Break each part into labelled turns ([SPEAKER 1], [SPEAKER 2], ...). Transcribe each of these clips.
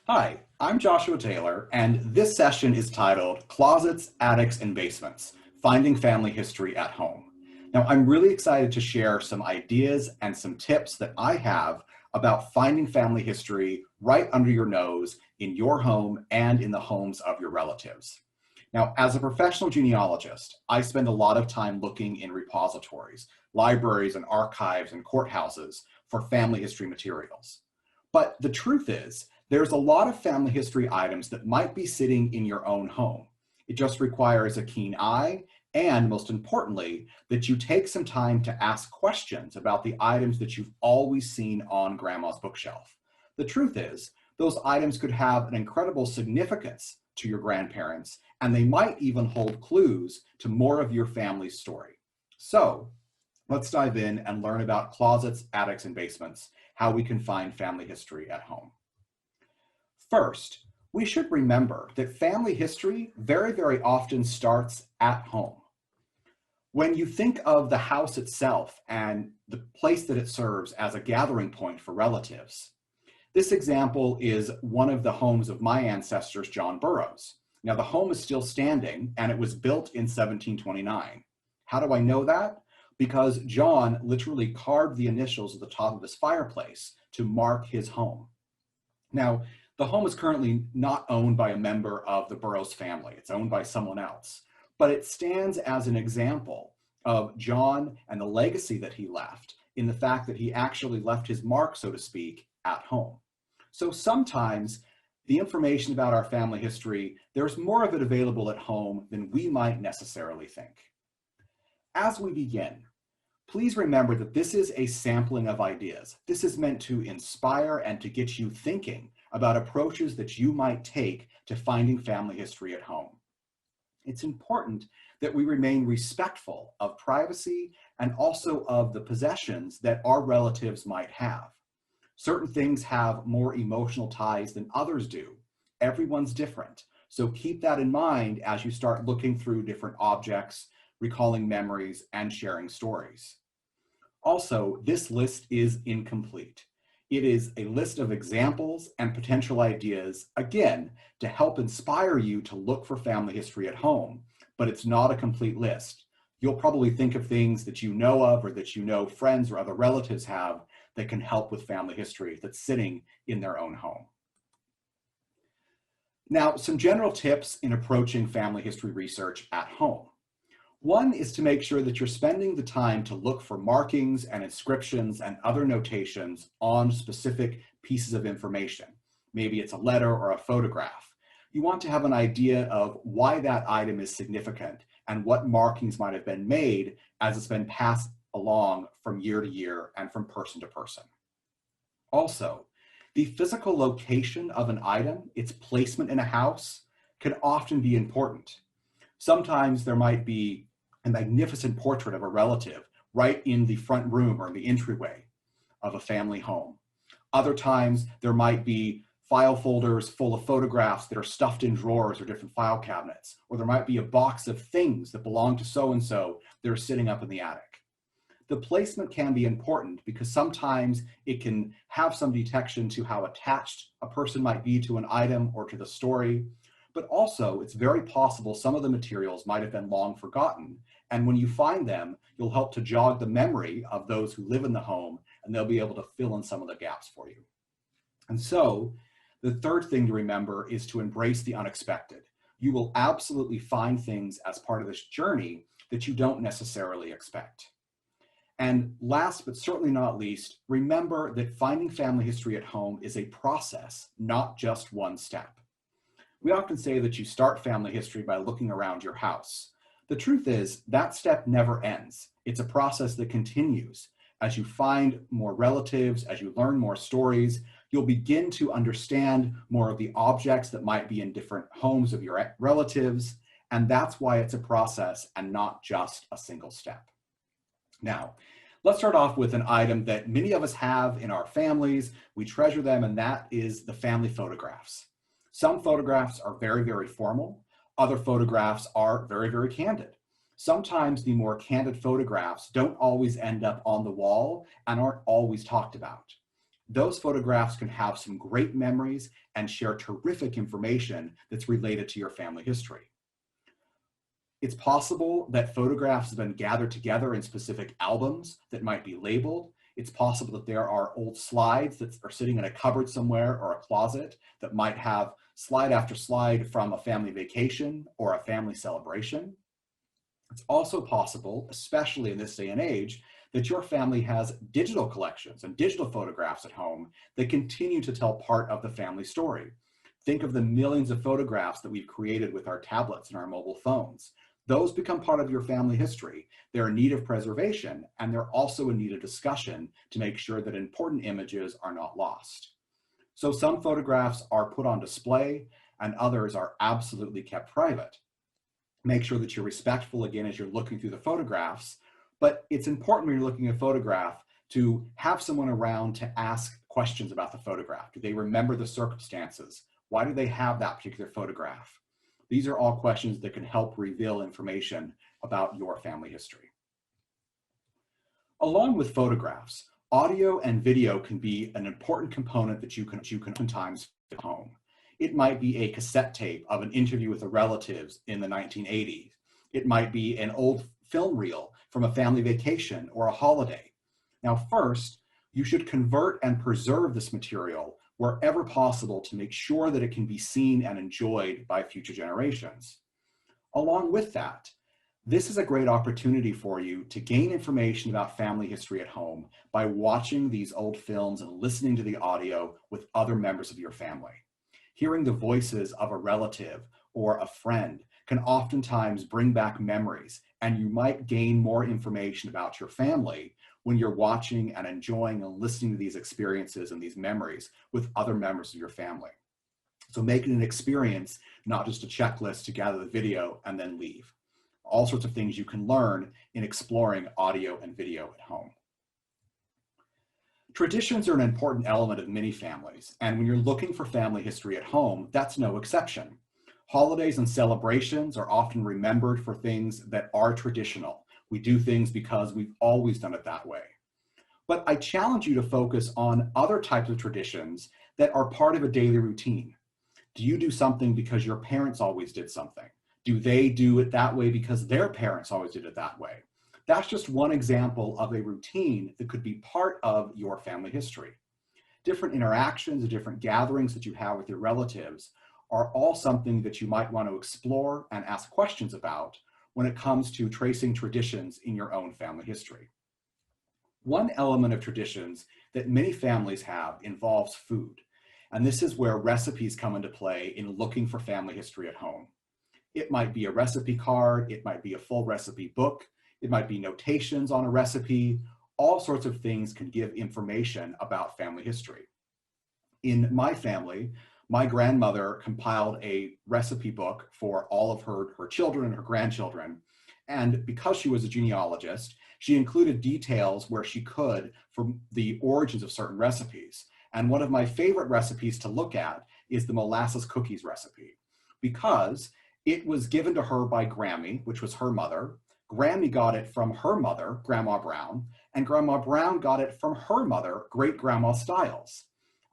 [SPEAKER 1] Hi, I'm Joshua Taylor, and this session is titled Closets, Attics, and Basements, Finding Family History at Home. Now, I'm really excited to share some ideas and some tips that I have about finding family history right under your nose in your home and in the homes of your relatives. Now, as a professional genealogist, I spend a lot of time looking in repositories, libraries, and archives and courthouses for family history materials. But the truth is, there's a lot of family history items that might be sitting in your own home. It just requires a keen eye and, most importantly, that you take some time to ask questions about the items that you've always seen on grandma's bookshelf. The truth is, those items could have an incredible significance to your grandparents, and they might even hold clues to more of your family's story. So, let's dive in and learn about closets, attics, and basements, how we can find family history at home. First, we should remember that family history very often starts at home. When you think of the house itself and the place that it serves as a gathering point for relatives, this example is one of the homes of my ancestors, John Burroughs. Now, the home is still standing, and it was built in 1729. How do I know that? Because John literally carved the initials at the top of his fireplace to mark his home. Now, the home is currently not owned by a member of the Burroughs family. It's owned by someone else, but it stands as an example of John and the legacy that he left in the fact that he actually left his mark, so to speak, at home. So sometimes the information about our family history, there's more of it available at home than we might necessarily think. As we begin, please remember that this is a sampling of ideas. This is meant to inspire and to get you thinking about approaches that you might take to finding family history at home. It's important that we remain respectful of privacy and also of the possessions that our relatives might have. Certain things have more emotional ties than others do. Everyone's different. So keep that in mind as you start looking through different objects, recalling memories, and sharing stories. Also, this list is incomplete. It is a list of examples and potential ideas, again, to help inspire you to look for family history at home, but it's not a complete list. You'll probably think of things that you know of or that you know friends or other relatives have that can help with family history that's sitting in their own home. Now, some general tips in approaching family history research at home. One is to make sure that you're spending the time to look for markings and inscriptions and other notations on specific pieces of information. Maybe it's a letter or a photograph. You want to have an idea of why that item is significant and what markings might have been made as it's been passed along from year to year and from person to person. Also, the physical location of an item, its placement in a house, can often be important. Sometimes there might be a magnificent portrait of a relative right in the front room or in the entryway of a family home. Other times there might be file folders full of photographs that are stuffed in drawers or different file cabinets, or there might be a box of things that belong to so-and-so that are sitting up in the attic. The placement can be important because sometimes it can have some detection to how attached a person might be to an item or to the story, but also it's very possible some of the materials might have been long forgotten, and when you find them, you'll help to jog the memory of those who live in the home, and they'll be able to fill in some of the gaps for you. And so, the third thing to remember is to embrace the unexpected. You will absolutely find things as part of this journey that you don't necessarily expect. And last but certainly not least, remember that finding family history at home is a process, not just one step. We often say that you start family history by looking around your house. The truth is that step never ends. It's a process that continues. As you find more relatives, as you learn more stories, you'll begin to understand more of the objects that might be in different homes of your relatives, and that's why it's a process and not just a single step. Now, let's start off with an item that many of us have in our families. We treasure them, and that is the family photographs. Some photographs are very formal. Other photographs are very candid. Sometimes the more candid photographs don't always end up on the wall and aren't always talked about. those photographs can have some great memories and share terrific information that's related to your family history. It's possible that photographs have been gathered together in specific albums that might be labeled. It's possible that there are old slides that are sitting in a cupboard somewhere or a closet that might have slide after slide from a family vacation or a family celebration. It's also possible, especially in this day and age, that your family has digital collections and digital photographs at home that continue to tell part of the family story. Think of the millions of photographs that we've created with our tablets and our mobile phones. Those become part of your family history. They're in need of preservation, and they're also in need of discussion to make sure that important images are not lost. So some photographs are put on display and others are absolutely kept private. Make sure that you're respectful again as you're looking through the photographs, but it's important when you're looking at a photograph to have someone around to ask questions about the photograph. Do they remember the circumstances? Why do they have that particular photograph? These are all questions that can help reveal information about your family history. Along with photographs, audio and video can be an important component that you can sometimes at home. It might be a cassette tape of an interview with the relatives in the 1980s. It might be an old film reel from a family vacation or a holiday. Now, first, you should convert and preserve this material wherever possible to make sure that it can be seen and enjoyed by future generations. Along with that, this is a great opportunity for you to gain information about family history at home by watching these old films and listening to the audio with other members of your family. Hearing the voices of a relative or a friend can oftentimes bring back memories, and you might gain more information about your family when you're watching and enjoying and listening to these experiences and these memories with other members of your family. So make it an experience, not just a checklist to gather the video and then leave. All sorts of things you can learn in exploring audio and video at home. Traditions are an important element of many families, and when you're looking for family history at home, that's no exception. Holidays and celebrations are often remembered for things that are traditional. We do things because we've always done it that way. But I challenge you to focus on other types of traditions that are part of a daily routine. Do you do something because your parents always did something? Do they do it that way because their parents always did it that way? That's just one example of a routine that could be part of your family history. Different interactions and different gatherings that you have with your relatives are all something that you might want to explore and ask questions about when it comes to tracing traditions in your own family history. One element of traditions that many families have involves food, and this is where recipes come into play in looking for family history at home. It might be a recipe card, it might be a full recipe book, it might be notations on a recipe. All sorts of things can give information about family history. In my family, my grandmother compiled a recipe book for all of her children and her grandchildren. And because she was a genealogist, she included details where she could from the origins of certain recipes. And one of my favorite recipes to look at is the molasses cookies recipe, because it was given to her by Grammy, which was her mother. Grammy got it from her mother, Grandma Brown, and Grandma Brown got it from her mother, Great Grandma Stiles.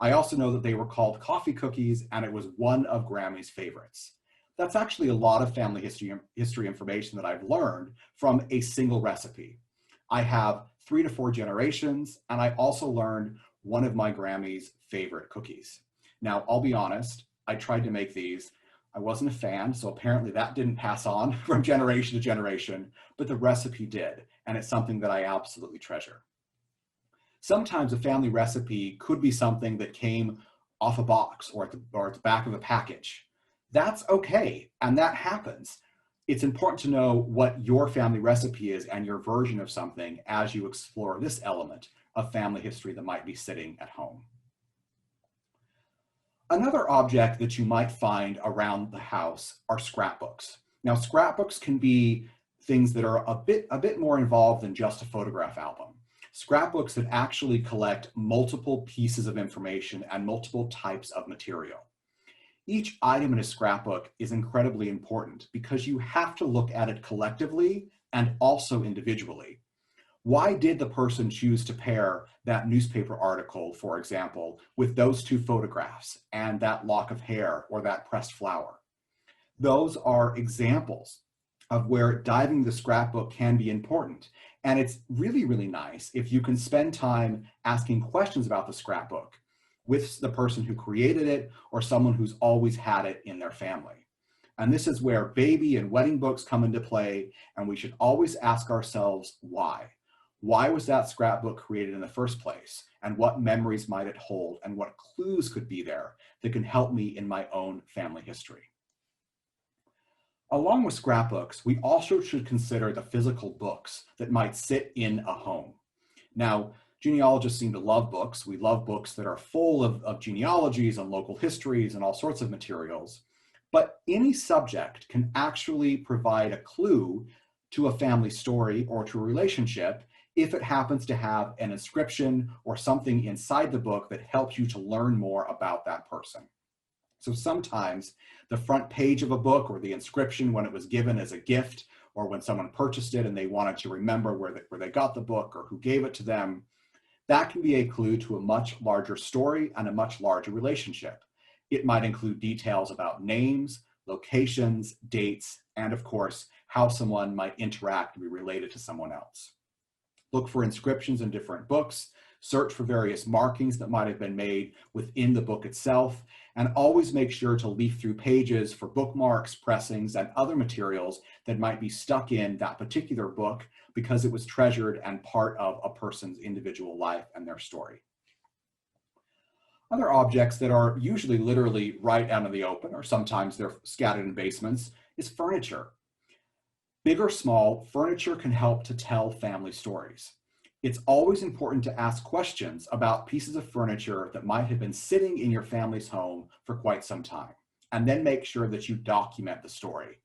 [SPEAKER 1] I also know that they were called coffee cookies, and it was one of Grammy's favorites. That's actually a lot of family history information that I've learned from a single recipe. I have 3 to 4 generations, and I also learned one of my Grammy's favorite cookies. Now, I'll be honest, I tried to make these. I wasn't a fan, so apparently that didn't pass on from generation to generation, but the recipe did, and it's something that I absolutely treasure. Sometimes a family recipe could be something that came off a box or at the back of a package. That's okay, and that happens. It's important to know what your family recipe is and your version of something as you explore this element of family history that might be sitting at home. Another object that you might find around the house are scrapbooks. Now, scrapbooks can be things that are a bit more involved than just a photograph album. Scrapbooks that actually collect multiple pieces of information and multiple types of material. Each item in a scrapbook is incredibly important because you have to look at it collectively and also individually. Why did the person choose to pair that newspaper article, for example, with those two photographs and that lock of hair or that pressed flower? Those are examples of where diving the scrapbook can be important. And it's really, really nice if you can spend time asking questions about the scrapbook with the person who created it or someone who's always had it in their family. And this is where baby and wedding books come into play, and we should always ask ourselves why. Why was that scrapbook created in the first place? And what memories might it hold? And what clues could be there that can help me in my own family history? Along with scrapbooks, we also should consider the physical books that might sit in a home. Now, genealogists seem to love books. We love books that are full of genealogies and local histories and all sorts of materials. But any subject can actually provide a clue to a family story or to a relationship if it happens to have an inscription or something inside the book that helps you to learn more about that person. So sometimes the front page of a book or the inscription when it was given as a gift or when someone purchased it and they wanted to remember where they got the book or who gave it to them, that can be a clue to a much larger story and a much larger relationship. It might include details about names, locations, dates, and of course, how someone might interact and be related to someone else. Look for inscriptions in different books, search for various markings that might have been made within the book itself, and always make sure to leaf through pages for bookmarks, pressings, and other materials that might be stuck in that particular book because it was treasured and part of a person's individual life and their story. Other objects that are usually literally right out in the open, or sometimes they're scattered in basements, is furniture. Big or small, furniture can help to tell family stories. It's always important to ask questions about pieces of furniture that might have been sitting in your family's home for quite some time, and then make sure that you document the story.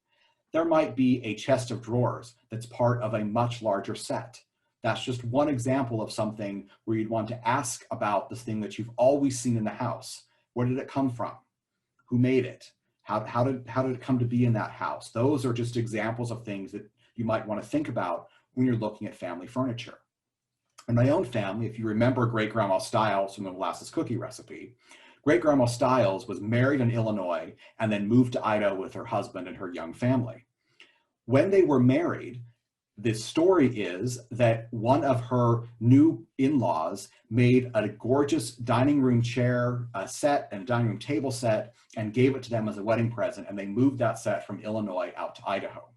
[SPEAKER 1] There might be a chest of drawers that's part of a much larger set. That's just one example of something where you'd want to ask about this thing that you've always seen in the house. Where did it come from? Who made it? How did it come to be in that house? Those are just examples of things that you might want to think about when you're looking at family furniture. In my own family, if you remember Great-Grandma Stiles from the molasses cookie recipe, Great-Grandma Stiles was married in Illinois and then moved to Idaho with her husband and her young family. When they were married, the story is that one of her new in-laws made a gorgeous dining room chair set and dining room table set and gave it to them as a wedding present, and they moved that set from Illinois out to Idaho.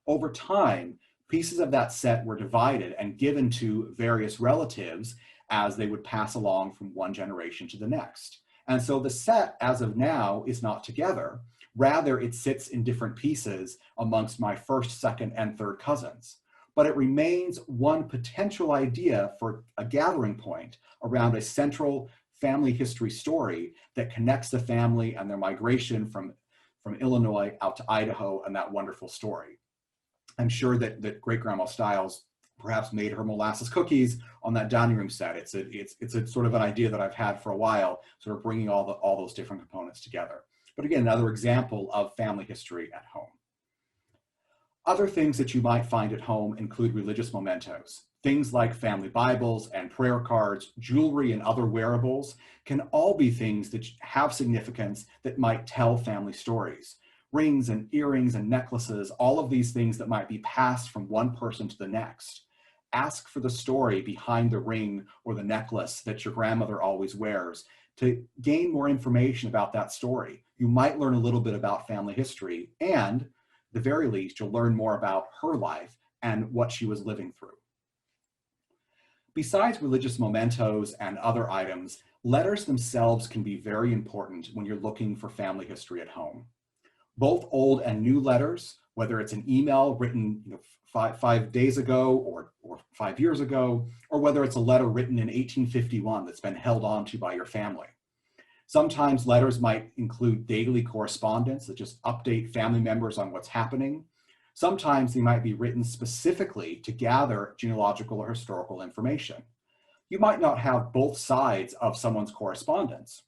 [SPEAKER 1] Over time, pieces of that set were divided and given to various relatives as they would pass along from one generation to the next. And so the set, as of now, is not together. Rather, it sits in different pieces amongst my first, second, and third cousins. But it remains one potential idea for a gathering point around a central family history story that connects the family and their migration from Illinois out to Idaho and that wonderful story. I'm sure that Great-Grandma Stiles perhaps made her molasses cookies on that dining room set. It's a sort of an idea that I've had for a while, sort of bringing all those different components together. But again, another example of family history at home. Other things that you might find at home include religious mementos. Things like family Bibles and prayer cards, jewelry, and other wearables can all be things that have significance that might tell family stories. Rings and earrings and necklaces, all of these things that might be passed from one person to the next. Ask for the story behind the ring or the necklace that your grandmother always wears to gain more information about that story. You might learn a little bit about family history, and at the very least, you'll learn more about her life and what she was living through. Besides religious mementos and other items, letters themselves can be very important when you're looking for family history at home. Both old and new letters, whether it's an email written five days ago or 5 years ago, or whether it's a letter written in 1851 that's been held on to by your family. Sometimes letters might include daily correspondence that just update family members on what's happening. Sometimes they might be written specifically to gather genealogical or historical information. You might not have both sides of someone's correspondence,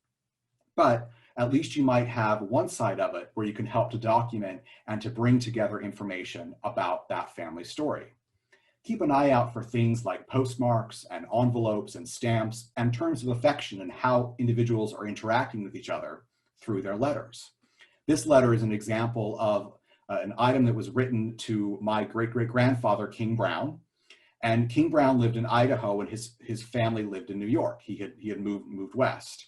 [SPEAKER 1] but at least you might have one side of it where you can help to document and to bring together information about that family story. Keep an eye out for things like postmarks and envelopes and stamps and terms of affection and how individuals are interacting with each other through their letters. This letter is an example of an item that was written to my great-great-grandfather, King Brown. And King Brown lived in Idaho and his family lived in New York. He had moved west.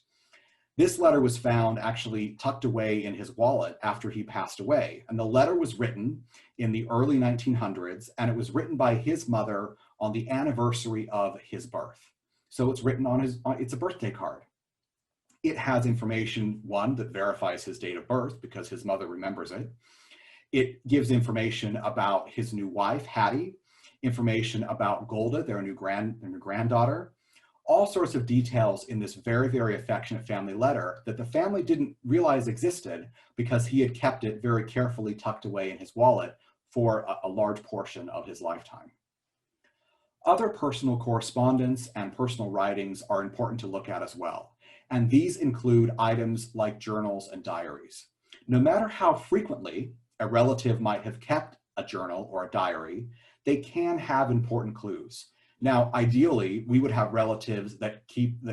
[SPEAKER 1] This letter was found actually tucked away in his wallet after he passed away. And the letter was written in the early 1900s, and it was written by his mother on the anniversary of his birth. So it's written on it's a birthday card. It has information, one, that verifies his date of birth because his mother remembers it. It gives information about his new wife, Hattie, information about Golda, their new granddaughter, all sorts of details in this very, very affectionate family letter that the family didn't realize existed because he had kept it very carefully tucked away in his wallet for a large portion of his lifetime. Other personal correspondence and personal writings are important to look at as well. And these include items like journals and diaries. No matter how frequently a relative might have kept a journal or a diary, they can have important clues. Now, ideally, we would have relatives that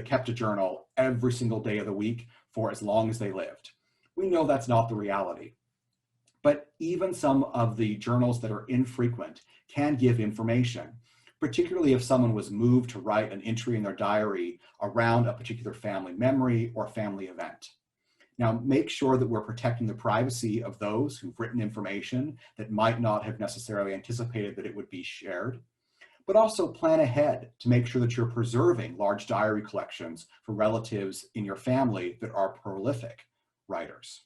[SPEAKER 1] kept a journal every single day of the week for as long as they lived. We know that's not the reality. But even some of the journals that are infrequent can give information, particularly if someone was moved to write an entry in their diary around a particular family memory or family event. Now, make sure that we're protecting the privacy of those who've written information that might not have necessarily anticipated that it would be shared. But also plan ahead to make sure that you're preserving large diary collections for relatives in your family that are prolific writers.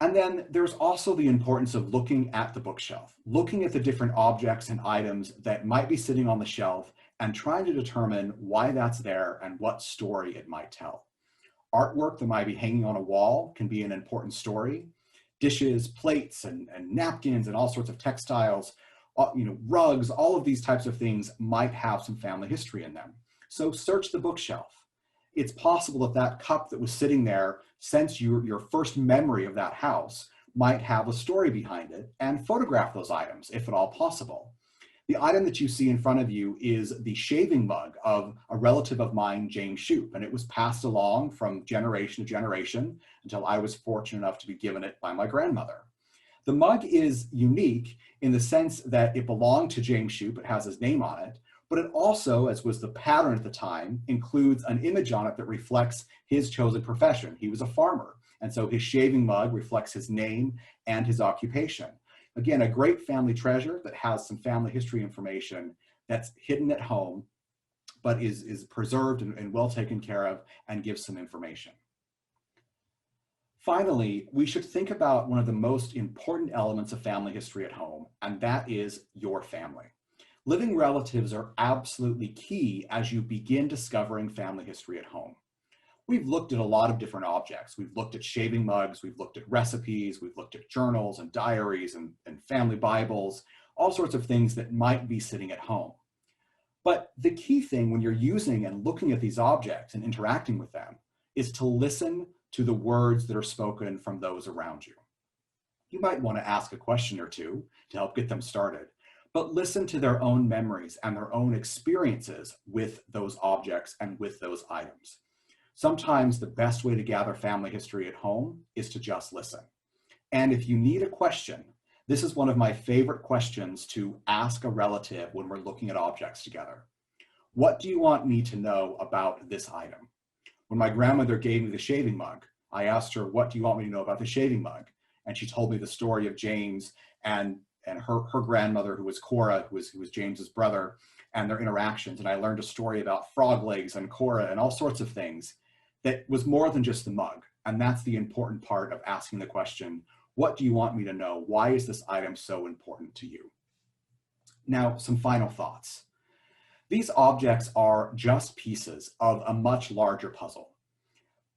[SPEAKER 1] And then there's also the importance of looking at the bookshelf, looking at the different objects and items that might be sitting on the shelf and trying to determine why that's there and what story it might tell. Artwork that might be hanging on a wall can be an important story. Dishes, plates, and napkins and all sorts of textiles, rugs, all of these types of things might have some family history in them. So search the bookshelf. It's possible that that cup that was sitting there since your first memory of that house might have a story behind it, and photograph those items if at all possible. The item that you see in front of you is the shaving mug of a relative of mine, James Shoup, and it was passed along from generation to generation until I was fortunate enough to be given it by my grandmother. The mug is unique in the sense that it belonged to James Shoup, it has his name on it, but it also, as was the pattern at the time, includes an image on it that reflects his chosen profession. He was a farmer, and so his shaving mug reflects his name and his occupation. Again, a great family treasure that has some family history information that's hidden at home, but is preserved and well taken care of and gives some information. Finally, we should think about one of the most important elements of family history at home, and that is your family. Living relatives are absolutely key as you begin discovering family history at home. We've looked at a lot of different objects. We've looked at shaving mugs, we've looked at recipes, we've looked at journals and diaries and family Bibles, all sorts of things that might be sitting at home. But the key thing when you're using and looking at these objects and interacting with them is to listen to the words that are spoken from those around you. You might want to ask a question or two to help get them started, but listen to their own memories and their own experiences with those objects and with those items. Sometimes the best way to gather family history at home is to just listen. And if you need a question, this is one of my favorite questions to ask a relative when we're looking at objects together. What do you want me to know about this item? When my grandmother gave me the shaving mug, I asked her, what do you want me to know about the shaving mug? And she told me the story of James and her grandmother, who was Cora, who was James's brother, and their interactions. And I learned a story about frog legs and Cora and all sorts of things that was more than just the mug. And that's the important part of asking the question, what do you want me to know? Why is this item so important to you? Now, some final thoughts. These objects are just pieces of a much larger puzzle.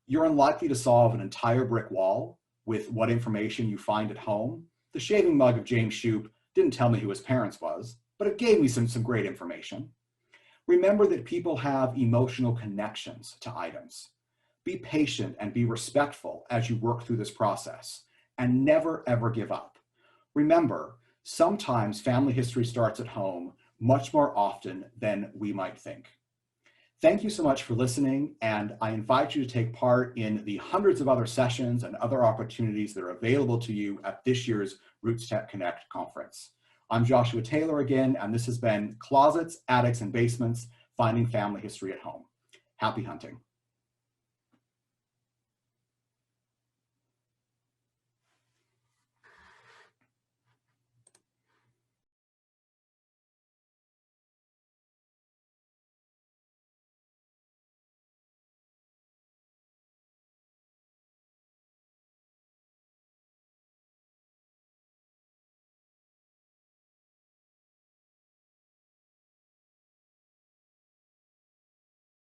[SPEAKER 1] You're unlikely to solve an entire brick wall with what information you find at home. The shaving mug of James Shoup didn't tell me who his parents was, but it gave me some great information. Remember that people have emotional connections to items. Be patient and be respectful as you work through this process, and never ever give up. Remember, sometimes family history starts at home much more often than we might think. Thank you so much for listening, and I invite you to take part in the hundreds of other sessions and other opportunities that are available to you at this year's RootsTech Connect conference. I'm Joshua Taylor again, and this has been Closets, Attics, and Basements, Finding Family History at Home. Happy hunting.